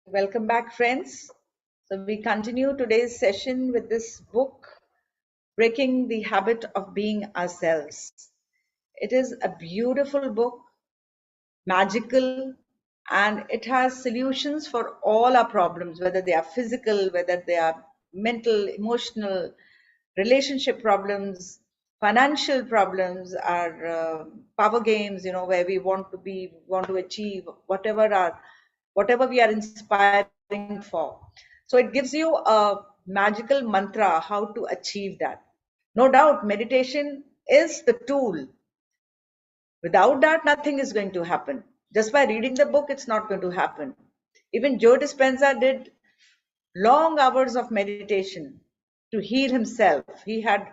Welcome back, friends. So, we continue today's session with this book, Breaking the Habit of Being Ourselves. It is a beautiful book, magical, and it has solutions for all our problems, whether they are physical, whether they are mental, emotional, relationship problems, financial problems, our power games, where we want to be, want to achieve whatever we are inspiring for. So it gives you a magical mantra how to achieve that. No doubt, meditation is the tool. Without that, nothing is going to happen. Just by reading the book, it's not going to happen. Even Joe Dispenza did long hours of meditation to heal himself. He had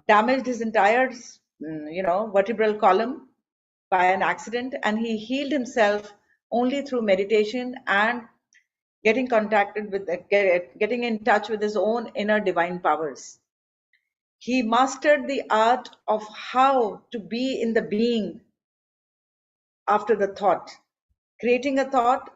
damaged his entire, vertebral column by an accident, and he healed himself only through meditation and getting contacted with, getting in touch with his own inner divine powers. He mastered the art of how to be in the being after the thought, creating a thought,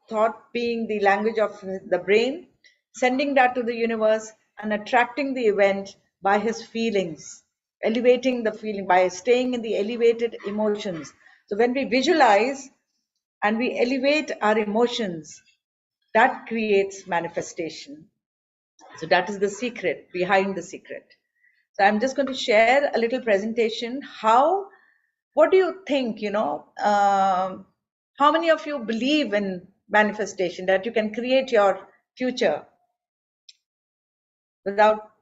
thought being the language of the brain, sending that to the universe and attracting the event by his feelings, elevating the feeling by staying in the elevated emotions. So when we visualize and we elevate our emotions, that creates manifestation. So that is the secret behind the secret. So I'm just going to share a little presentation. What do you think, how many of you believe in manifestation, that you can create your future without,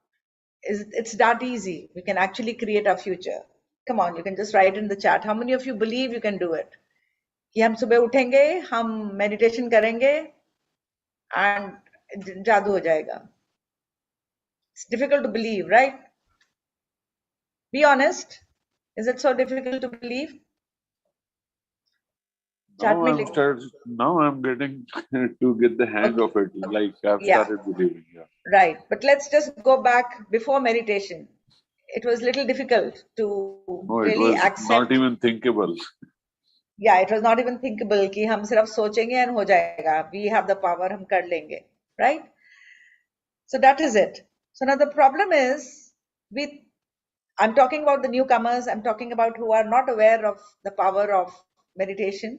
it's that easy. We can actually create our future. Come on, you can just write in the chat. How many of you believe you can do it? कि हम सुबह उठेंगे, हम meditation करेंगे and जादू हो जाएगा. It's difficult to believe, right? Be honest. Is it so difficult to believe? Chat में लिखो. Now I'm getting to get the hang of it. Like I've started believing. Yeah. Right. But let's just go back before meditation. It was a little difficult to really accept. It was not even thinkable. Yeah, it was not even thinkable कि हम सिर्फ सोचेंगे and हो जाएगा. We have the power, हम कर लेंगे. Right? So that is it. So now the problem is, I'm talking about the newcomers. I'm talking about who are not aware of the power of meditation.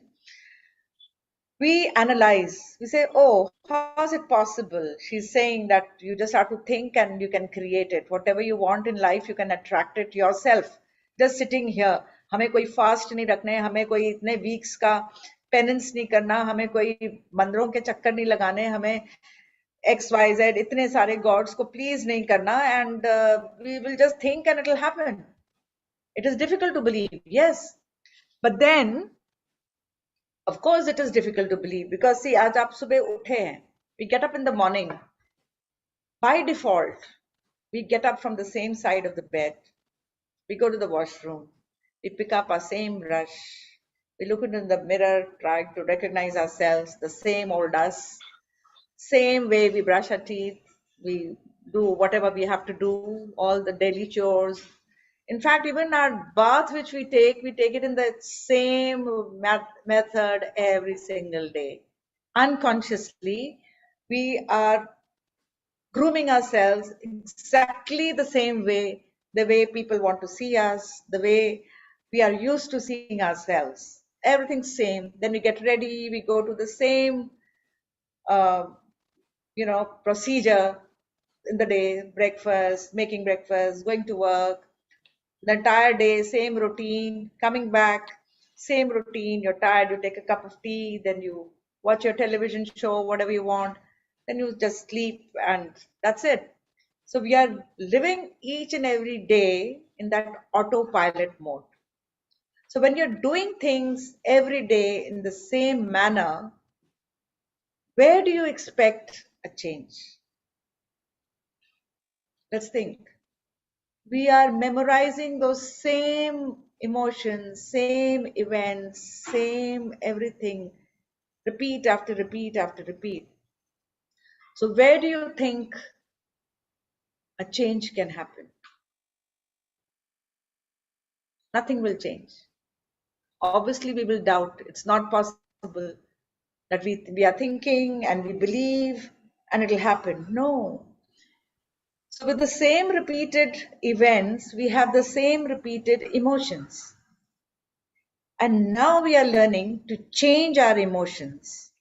We analyze, we say, oh, how is it possible? She's saying that you just have to think and you can create it. Whatever you want in life, you can attract it yourself. Just sitting here. हमें कोई fast नहीं रखने, हमें कोई इतने weeks का penance नहीं करना, हमें कोई मंदिरों के चक्कर नहीं लगाने, हमें XYZ इतने सारे gods को please नहीं करना, and we will just think and it will happen. It is difficult to believe, yes. But then, of course, it is difficult to believe because see, आज आप सुबह उठे हैं, we get up in the morning. By default, we get up from the same side of the bed. We go to the washroom. We pick up our same brush. We look into the mirror, trying to recognize ourselves, the same old us. Same way we brush our teeth. We do whatever we have to do, all the daily chores. In fact, even our bath which we take it in the same method every single day. Unconsciously, we are grooming ourselves exactly the same way, the way people want to see us, the way we are used to seeing ourselves. Everything's same. Then we get ready, we go to the same, procedure in the day, breakfast, making breakfast, going to work, the entire day, same routine, coming back, same routine. You're tired, you take a cup of tea, then you watch your television show, whatever you want, then you just sleep, and that's it. So we are living each and every day in that autopilot mode. So when you're doing things every day in the same manner, where do you expect a change? Let's think. We are memorizing those same emotions, same events, same everything, repeat after repeat after repeat. So where do you think a change can happen? Nothing will change. Obviously, we will doubt. It's not possible. that we are thinking and we believe and it'll happen. No. So with the same repeated events, we have the same repeated emotions. And now we are learning to change our emotions.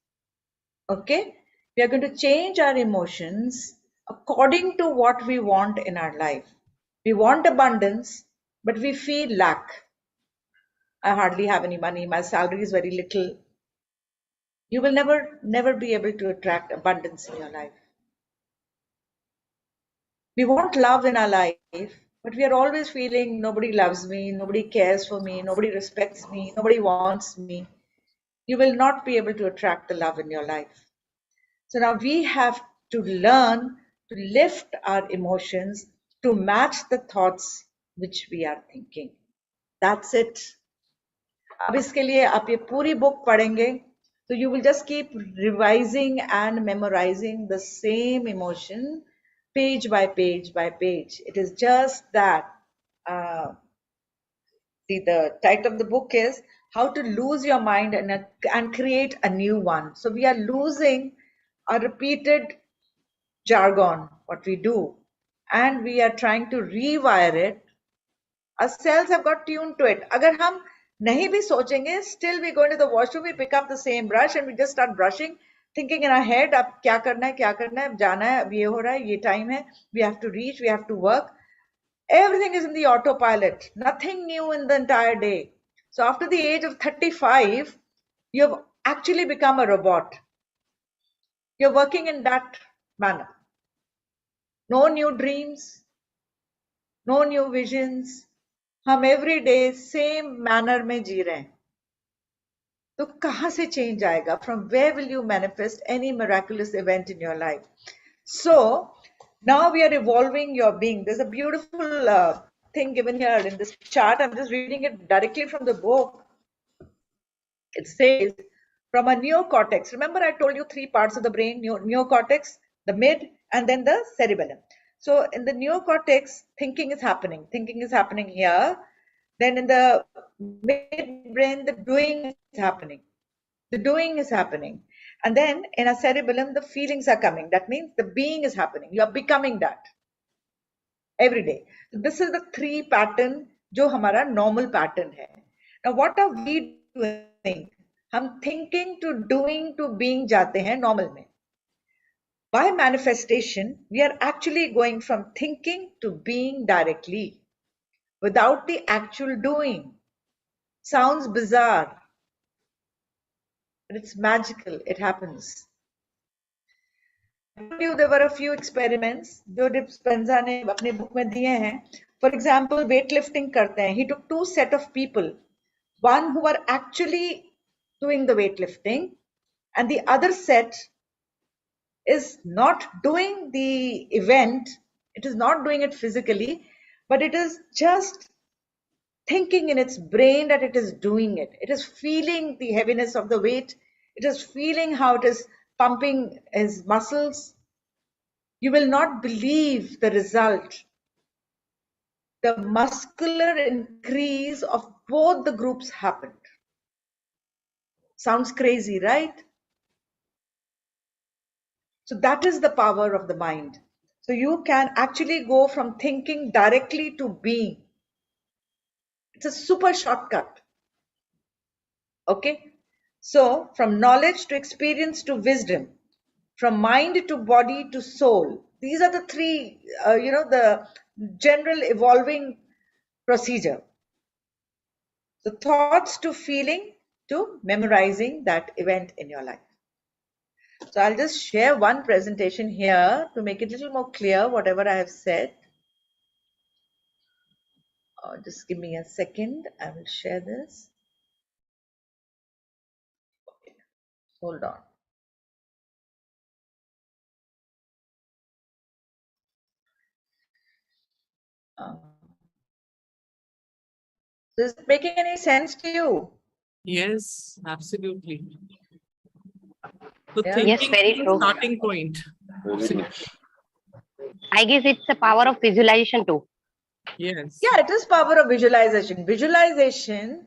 Okay? We are going to change our emotions according to what we want in our life. We want abundance, but we feel lack. I hardly have any money. My salary is very little. You will never be able to attract abundance in your life. We want love in our life, but we are always feeling nobody loves me, nobody cares for me, nobody respects me, nobody wants me. You will not be able to attract the love in your life. So now we have to learn to lift our emotions to match the thoughts which we are thinking. That's it. अब इसके लिए आप ये पूरी book पढ़ेंगे तो you will just keep revising and memorizing the same emotion page by page by page. It is just that see, the title of the book is How to Lose Your Mind and Create a New One. So we are losing a repeated jargon, what we do, and we are trying to rewire it. Our cells have got tuned to it. Agar hum nahi bhi sochenge, still we go into the washroom, we pick up the same brush and we just start brushing, thinking in our head, ab kya karna hai, ab jana hai, ab ye ho raha hai, ye time hai, we have to reach, we have to work. Everything is in the autopilot, nothing new in the entire day. So after the age of 35, you have actually become a robot. You're working in that manner. No new dreams, no new visions. हम every day same manner में जी रहे हैं. तो कहाँ से change आएगा? From where will you manifest any miraculous event in your life? So now we are evolving your being. There's a beautiful thing given here in this chart. I'm just reading it directly from the book. It says from a neocortex. Remember I told you 3 parts of the brain, neocortex, the mid, and then the cerebellum. So in the neocortex, thinking is happening. Thinking is happening here. Then in the midbrain, the doing is happening. The doing is happening. And then in a cerebellum, the feelings are coming. That means the being is happening. You are becoming that every day. So this is the 3 pattern जो हमारा normal pattern है. Now what are we doing? हम thinking to doing to being जाते हैं normal में. By manifestation, we are actually going from thinking to being directly without the actual doing. Sounds bizarre, but it's magical. It happens. I told you there were a few experiments जो Dispenza ने अपने book में दिए हैं. For example, weightlifting करते हैं. He took 2 set of people, one who were actually doing the weightlifting, and the other set is not doing the event. It is not doing it physically, but it is just thinking in its brain that it is doing it. It is feeling the heaviness of the weight. It is feeling how it is pumping his muscles. You will not believe the result. The muscular increase of both the groups happened. Sounds crazy, right? So that is the power of the mind. So you can actually go from thinking directly to being. It's a super shortcut. Okay? So from knowledge to experience to wisdom, from mind to body to soul. These are the 3, the general evolving procedure. So thoughts to feeling to memorizing that event in your life. So I'll just share one presentation here to make it a little more clear, whatever I have said. Just give me a second. I will share this. Okay. Hold on. Is it making any sense to you? Yes, absolutely. So Yeah. thinking Yes, very is the true. starting point. Very much. I guess it's the power of visualization too. Yes. Yeah, it is power of visualization. Visualization,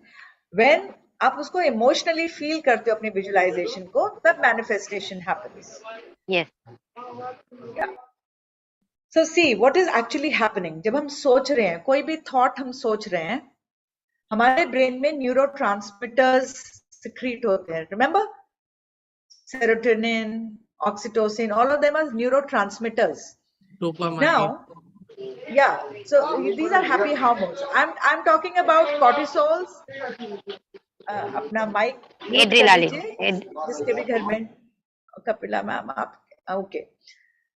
when आप उसको emotionally feel करते हो अपनी visualisation को, तब manifestation happens. Yes. So see what is actually happening. जब हम सोच रहे हैं, कोई भी थॉट हम सोच रहे हैं, हमारे ब्रेन में न्यूरोट्रांसमिटर्स सिक्रीट होते हैं. Remember, serotonin, oxytocin, all of them are neurotransmitters. Dopamine. Now, yeah, so these are happy hormones. I'm talking about cortisols. अपना माइक Adrenaline. जिसके भी घर में, कपिला मैम आप, okay.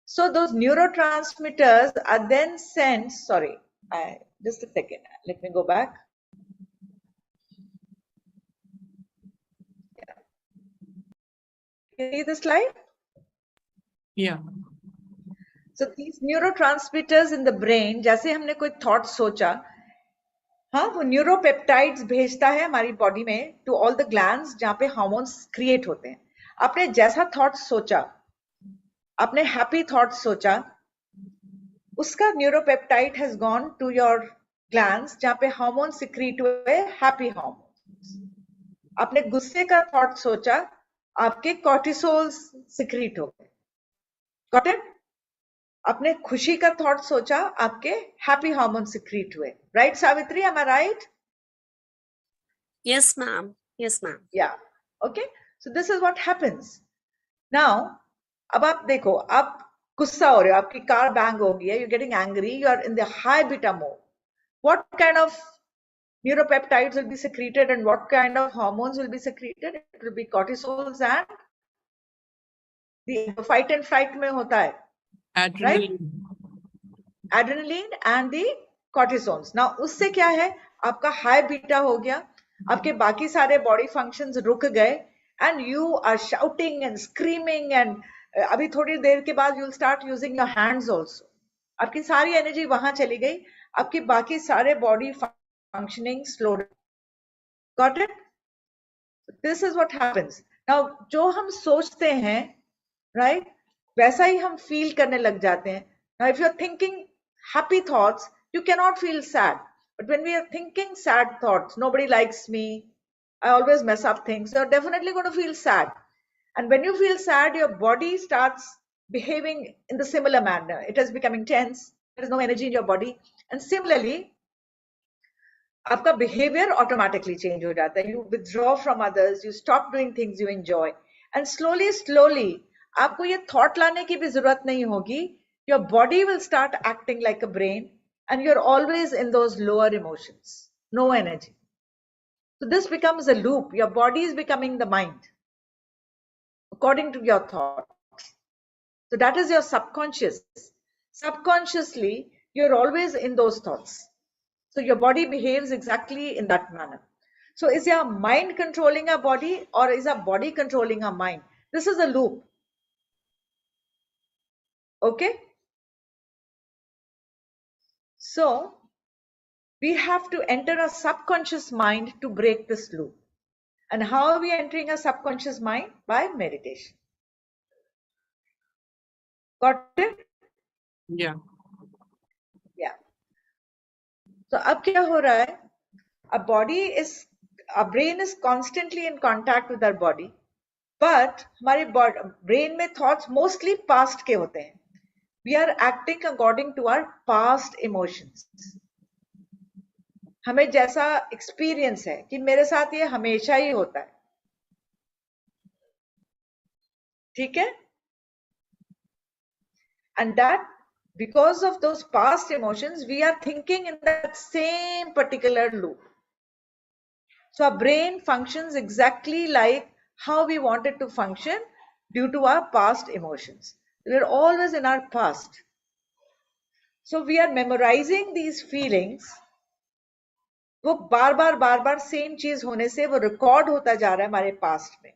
So those neurotransmitters are then sent, sorry, just a second, let me go back. You see the slide? Yeah. So these neurotransmitters in the brain, जैसे हमने कोई thought सोचा, हाँ, वो न्यूरोपेप्टाइड्स भेजता है हमारी बॉडी में टू ऑल द ग्लैंड्स जहाँ पे हार्मोन्स क्रिएट होते हैं. आपने जैसा थॉट सोचा, आपने हैप्पी थॉट सोचा, उसका neuropeptide has gone to your glands जहाँ पे हार्मोन सिक्रीट हुए, हैप्पी हार्मोन्स. आपने गुस्से का थॉट सोचा, आपके कॉर्टिसोल्स सिक्रीट हो गए. Got it? आपने खुशी का थॉट सोचा, आपके हैप्पी हार्मोन सिक्रीट हुए. Right Savitri, am I right? Yes, ma'am. Yes, ma'am. Yeah. Okay. So this is what happens. Now, अब आप देखो, आप गुस्सा हो रहे हो, आपकी कार बैंग हो गई है, you're getting angry, you are in the high beta mode. What kind of neuropeptides will be secreted and what kind of hormones will be secreted? It will be cortisols and the fight and flight में होता है. Adrenaline. Adrenaline and the cortisols. Now उससे क्या है, आपका high beta हो गया, आपके बाकी सारे बॉडी फंक्शंस रुक गए, and you are shouting and screaming and अभी थोड़ी देर के बाद you'll start using your hands also. आपकी सारी एनर्जी वहां चली गई, आपकी बाकी सारे body functioning slow. Got it? This is what happens. Now जो हम सोचते हैं, right, वैसा ही हम फील करने लग जाते हैं. Now if you're thinking happy thoughts, you cannot feel sad. But when we are thinking sad thoughts, nobody likes me, I always mess up things, you're definitely going to feel sad. And when you feel sad, your body starts behaving in the similar manner. It is becoming tense, there is no energy in your body. And similarly, आपका behavior automatically change हो जाता है. You withdraw from others, you stop doing things you enjoy. And slowly, आपको ये thought लाने की भी जरूरत नहीं होगी. Your body will start acting like a brain and you're always in those lower emotions, no energy. So this becomes a loop. Your body is becoming the mind according to your thoughts. So that is your subconscious. Subconsciously, you're always in those thoughts. So your body behaves exactly in that manner. So is your mind controlling our body or is our body controlling our mind? This is a loop. Okay? So we have to enter a subconscious mind to break this loop. And how are we entering a subconscious mind? By meditation. Got it? Yeah. Yeah. So अब क्या हो रहा है? Our brain is constantly in contact with our body, but हमारे brain में thoughts mostly past के होते हैं. We are acting according to our past emotions. हमें जैसा एक्सपीरियंस है कि मेरे साथ ये हमेशा ही होता है, ठीक है? And that because of those past emotions, we are thinking in that same particular loop. So our brain functions exactly like how we want it to function due to our past emotions. We're always in our past. So we are memorizing these feelings. वो बार बार same चीज होने से वो record होता जा रहा है हमारे पास्ट में.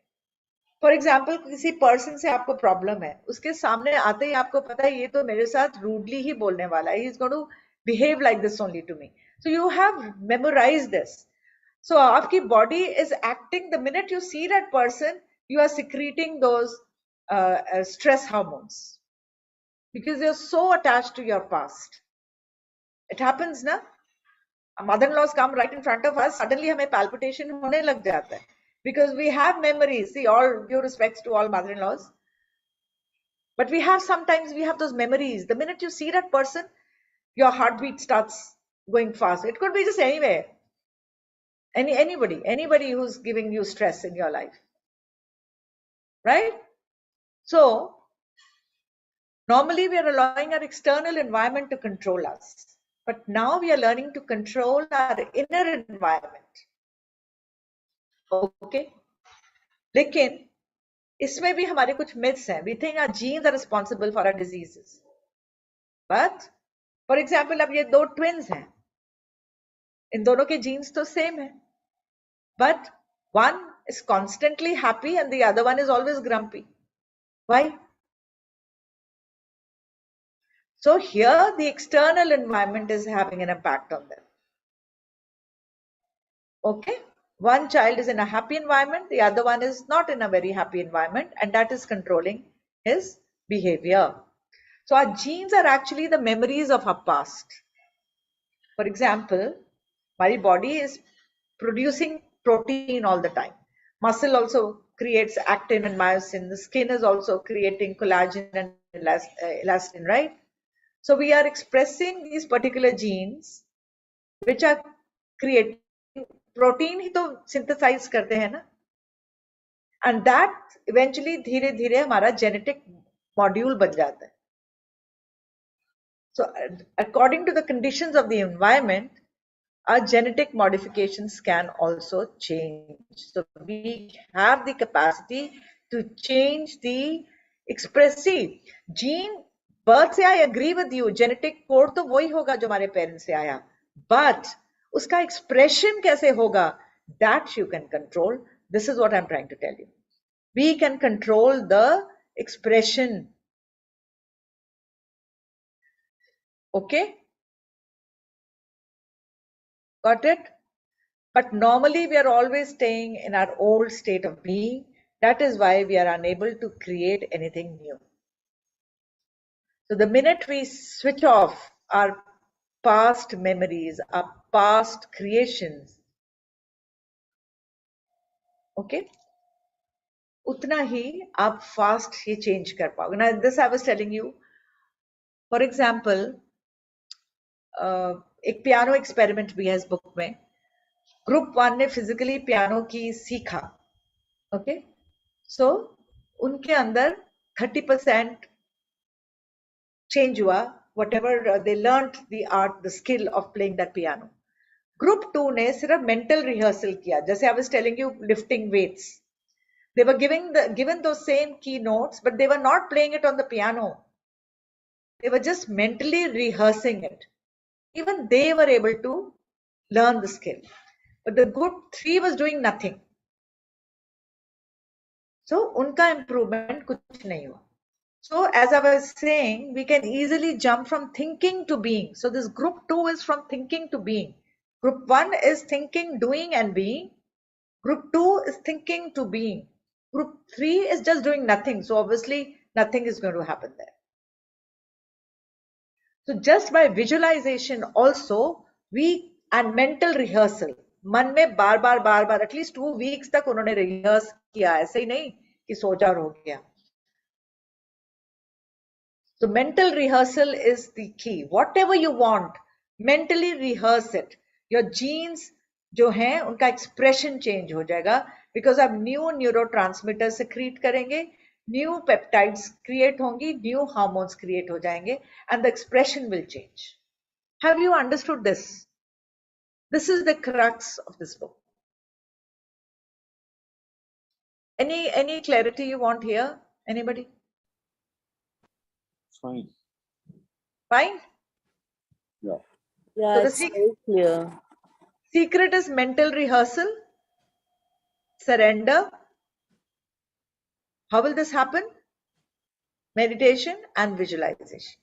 फॉर एग्जाम्पल, किसी पर्सन से आपको प्रॉब्लम है, उसके सामने आते ही आपको पता है ये तो मेरे साथ रूडली ही बोलने वाला है, he is going to behave like this only to me. So you have memorized this. So आपकी body is acting, the minute you see that person, you are secreting those stress hormones because you are so attached to your past. It happens ना. mother-in-laws come right in front of us, suddenly हमें palpitation होने लग जाता है, because we have memories. See, all due respects to all mother-in-laws, but sometimes we have those memories. The minute you see that person, your heartbeat starts going fast. It could be just anywhere, anybody who's giving you stress in your life, right? So normally we are allowing our external environment to control us. But now we are learning to control our inner environment. Okay? लेकिन इसमें भी हमारे कुछ myths हैं. We think our genes are responsible for our diseases. But, for example, अब ये दो twins हैं. इन दोनों के genes तो same हैं. But one is constantly happy and the other one is always grumpy. Why? So here the external environment is having an impact on them. Okay? One child is in a happy environment, the other one is not in a very happy environment, and that is controlling his behavior. So our genes are actually the memories of our past. For example, my body is producing protein all the time. Muscle also creates actin and myosin. The skin is also creating collagen and elastin, right? So we are expressing these particular genes which are creating protein ही तो synthesize करते हैं ना, and that eventually धीरे धीरे हमारा genetic module बन जाता है. So according to the conditions of the environment, our genetic modifications can also change. So we have the capacity to change the expressive gene. Birth से I agree with you, genetic code तो वही होगा जो हमारे parents से आया, but उसका expression कैसे होगा, that you can control. This is what I'm trying to tell you. We can control the expression. Okay? Got it? But normally we are always staying in our old state of being. That is why we are unable to create anything new. So the minute we switch off our past memories, our past creations, okay, उतना ही आप fast ये change कर पाओगे. Now this I was telling you. For example, एक piano experiment भी है इस book में. Group 1 ने physically piano की सीखा. Okay, so उनके अंदर 30% change हुआ, whatever they learned the art, the skill of playing that piano. Group 2 ने सिर्फ mental rehearsal किया, जैसे I was telling you lifting weights. They were given those same key notes, but they were not playing it on the piano. They were just mentally rehearsing it. Even they were able to learn the skill. But the group 3 was doing nothing. So उनका improvement कुछ नहीं हुआ. So as I was saying, we can easily jump from thinking to being. So this group 2 is from thinking to being. Group 1 is thinking, doing and being. Group 2 is thinking to being. Group 3 is just doing nothing. So obviously nothing is going to happen there. So just by visualization also, and mental rehearsal, मन में बार बार at least 2 weeks तक उन्होंने rehearse किया, ऐसे ही नहीं कि सोचा और हो गया. So mental rehearsal is the key. Whatever you want, mentally rehearse it. Your genes जो हैं उनका expression change हो जाएगा, because आप new neurotransmitters secrete करेंगे, new peptides create होंगी, new hormones create हो जाएंगे, and the expression will change. Have you understood this? This is the crux of this book. Any clarity you want here? Anybody? Fine. Fine? Yeah. Yeah, So the it's very clear. secret is mental rehearsal, surrender. How will this happen? Meditation and visualization.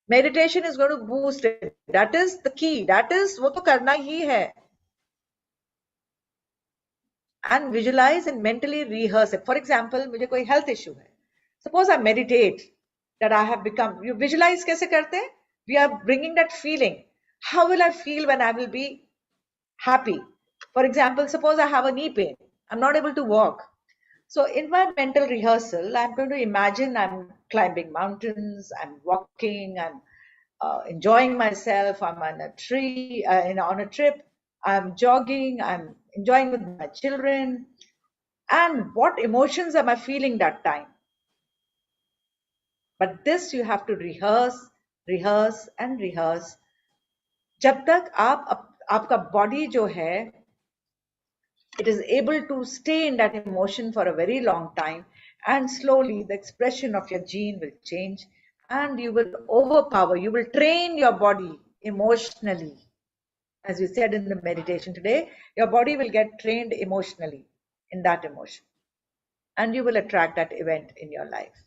Meditation is going to boost it. That is the key. That is वो तो करना ही है. And visualize and mentally rehearse it. For example, मुझे कोई health issue है. Suppose I meditate that I have become. You visualize कैसे करते हैं? We are bringing that feeling. How will I feel when I will be happy? For example, suppose I have a knee pain, I'm not able to walk. So in my mental rehearsal, I'm going to imagine I'm climbing mountains, I'm walking, I'm enjoying myself, I'm on a tree, on a trip, I'm jogging, I'm enjoying with my children. And what emotions am I feeling that time? But this you have to rehearse, rehearse and rehearse. जब तक आपका body जो है, it is able to stay in that emotion for a very long time, and slowly the expression of your gene will change and you will overpower, you will train your body emotionally. As you said in the meditation today, your body will get trained emotionally in that emotion and you will attract that event in your life.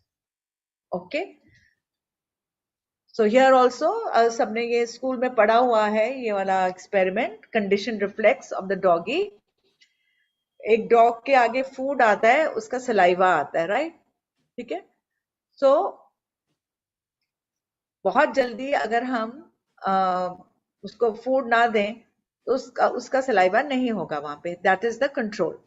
Okay? So here also सबने ये school में पढ़ा हुआ है ये वाला experiment, condition reflex of the doggy. एक dog के आगे फूड आता है, उसका सलाइवा आता है, राइट? ठीक है. सो बहुत जल्दी अगर हम उसको फूड ना दें तो उसका सलाइवा नहीं होगा वहां पे. That is the control.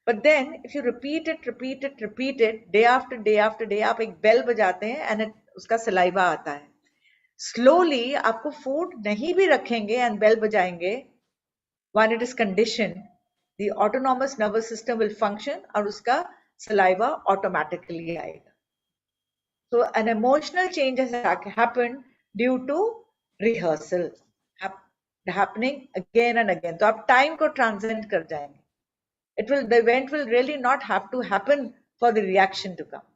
But then if you repeat it day after day after day, आप एक बेल बजाते हैं एंड उसका सलाइवा आता है. स्लोली आपको फूड नहीं भी रखेंगे एंड बेल बजाएंगे, when it is conditioned, the autonomous nervous system will function और उसका saliva automatically आएगा. So an emotional change has happened due to rehearsal happening again and again. तो आप time को transcend कर जाएंगे. The event will really not have to happen for the reaction to come.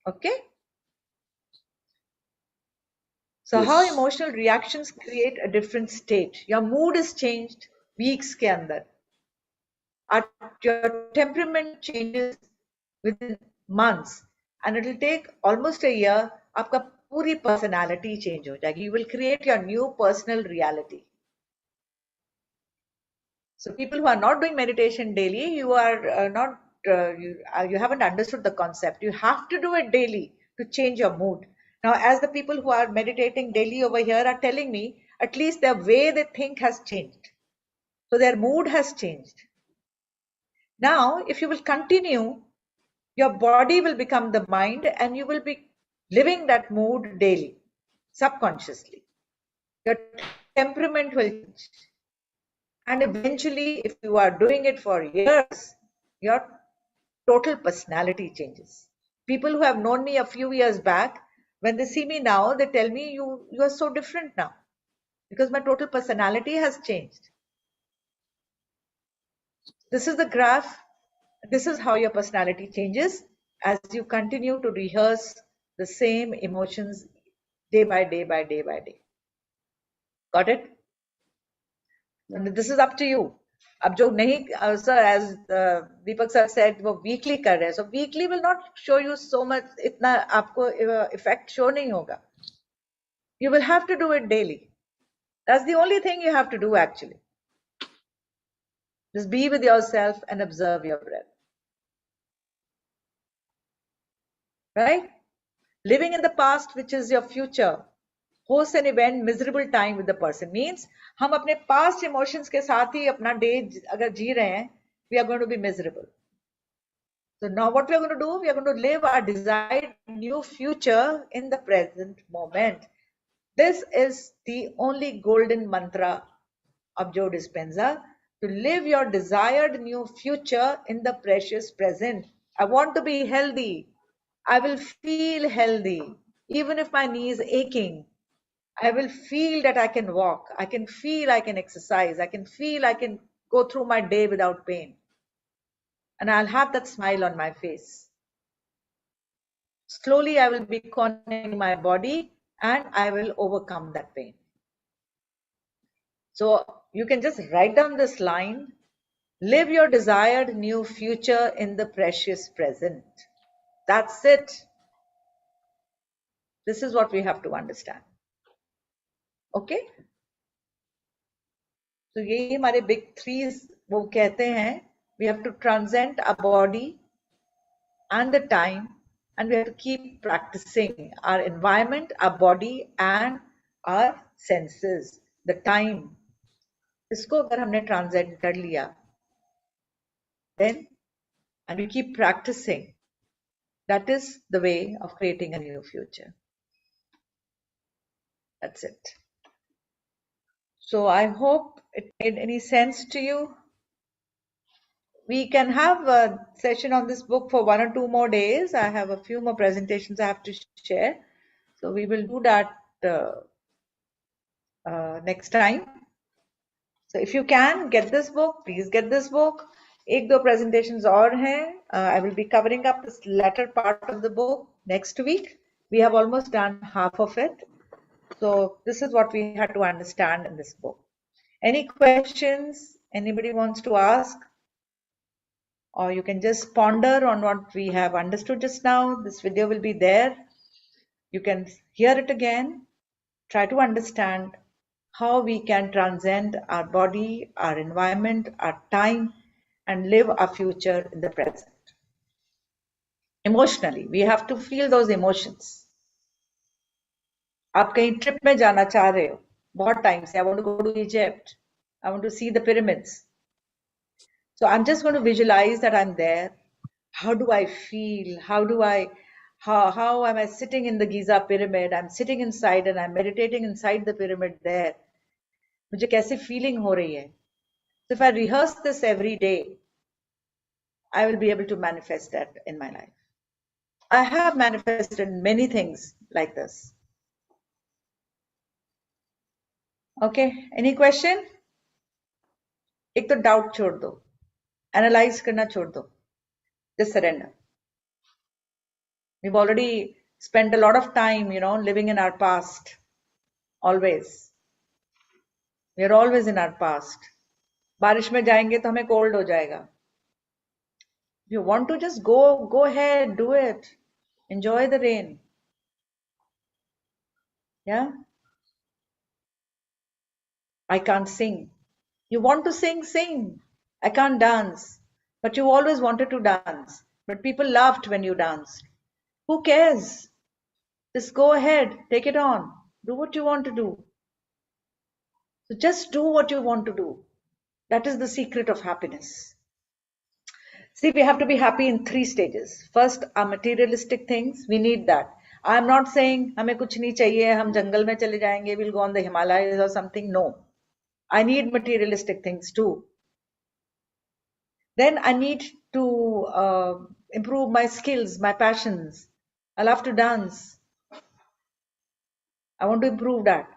Okay? So how emotional reactions create a different state. Your mood is changed weeks के अंदर. Your temperament changes within months, and it will take almost a year. आपका पूरी personality change हो जाएगी. You will create your new personal reality. So people who are not doing meditation daily, you are you haven't understood the concept. You have to do it daily to change your mood. Now, as the people who are meditating daily over here are telling me, at least the way they think has changed. So their mood has changed. Now, if you will continue, your body will become the mind and you will be living that mood daily, subconsciously. Your temperament will change. And eventually, if you are doing it for years, your total personality changes. People who have known me a few years back, when they see me now, they tell me, you are so different now, because my total personality has changed. This is the graph. This is how your personality changes as you continue to rehearse the same emotions day by day by day by day. Got it? And this is up to you. अब जो नहीं, sir, as Deepak sir said, वो weekly कर रहे हैं. So weekly will not show you so much. इतना आपको effect show नहीं होगा. You will have to do it daily. That's the only thing you have to do actually. Just be with yourself and observe your breath. Right? Living in the past, which is your future, hosts an event miserable time with the person. Means हम अपने past emotions के साथ ही अपना day अगर जी रहे हैं, we are going to be miserable. So now what we are going to do, we are going to live our desired new future in the present moment. This is the only golden mantra of Joe Dispenza, to live your desired new future in the precious present. I want to be healthy. I will feel healthy. Even if my knee is aching, I will feel that I can walk. I can feel I can exercise. I can feel I can go through my day without pain. And I'll have that smile on my face. Slowly, I will be cornering my body and I will overcome that pain. So you can just write down this line: live your desired new future in the precious present. That's it. This is what we have to understand. Okay? So ये हमारे big threes वो कहते हैं, we have to transcend our body and the time, and we have to keep practicing our environment, our body and our senses. the time, इसको अगर हमने transcend कर लिया, then, and we keep practicing, that is the way of creating a new future. That's it. So I hope it made any sense to you. We can have a session on this book for 1 or 2 more days. I have a few more presentations I have to share. So we will do that next time. So if you can get this book, please get this book. एक दो presentations और हैं. I will be covering up this latter part of the book next week. We have almost done half of it. So this is what we had to understand in this book. Any questions anybody wants to ask? Or you can just ponder on what we have understood just now. This video will be there. You can hear it again. Try to understand how we can transcend our body, our environment, our time, and live our future in the present. Emotionally, we have to feel those emotions. आप कहीं trip में जाना चाह रहे हो बहुत time से, I want to go to Egypt, I want to see the pyramids. So I'm just going to visualize that I'm there. How do I feel? How am I sitting in the Giza pyramid? I'm sitting inside and I'm meditating inside the pyramid there. मुझे कैसे feeling हो रही है? So if I rehearse this every day, I will be able to manifest that in my life. I have manifested many things like this. Okay, any question? एक तो doubt छोड़ दो, analyze करना छोड़ दो, just surrender. We've already spent a lot of time, living in our past. Always. We are always in our past. बारिश में जाएंगे तो हमें cold हो जाएगा. If you want to just go ahead, do it. Enjoy the rain. Yeah? I can't sing. You want to sing, sing. I can't dance. But you always wanted to dance. But people laughed when you danced. Who cares? Just go ahead, take it on. Do what you want to do. So just do what you want to do. That is the secret of happiness. See, we have to be happy in 3 stages. First, our materialistic things, we need that. I am not saying, हमें कुछ नहीं चाहिए, हम जंगल में चले जाएंगे, we'll go on the Himalayas or something. No. I need materialistic things too. Then I need to improve my skills, my passions. I love to dance. I want to improve that.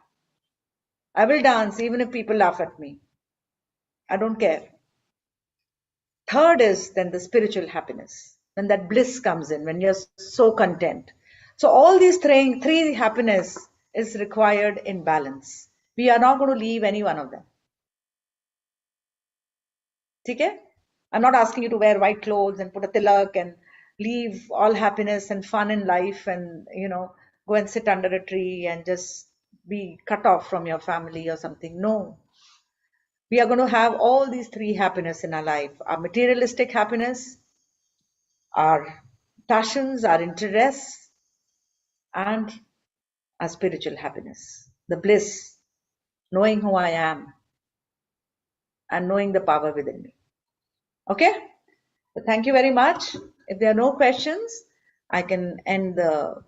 I will dance even if people laugh at me. I don't care. Third is then the spiritual happiness. When that bliss comes in, when you're so content. So all these three happiness is required in balance. We are not going to leave any one of them. Okay? I'm not asking you to wear white clothes and put a tilak and leave all happiness and fun in life and, go and sit under a tree and just be cut off from your family or something. No. We are going to have all these 3 happiness in our life. Our materialistic happiness, our passions, our interests, and our spiritual happiness. The bliss, knowing who I am and knowing the power within me. Okay? So thank you very much. If there are no questions, I can end the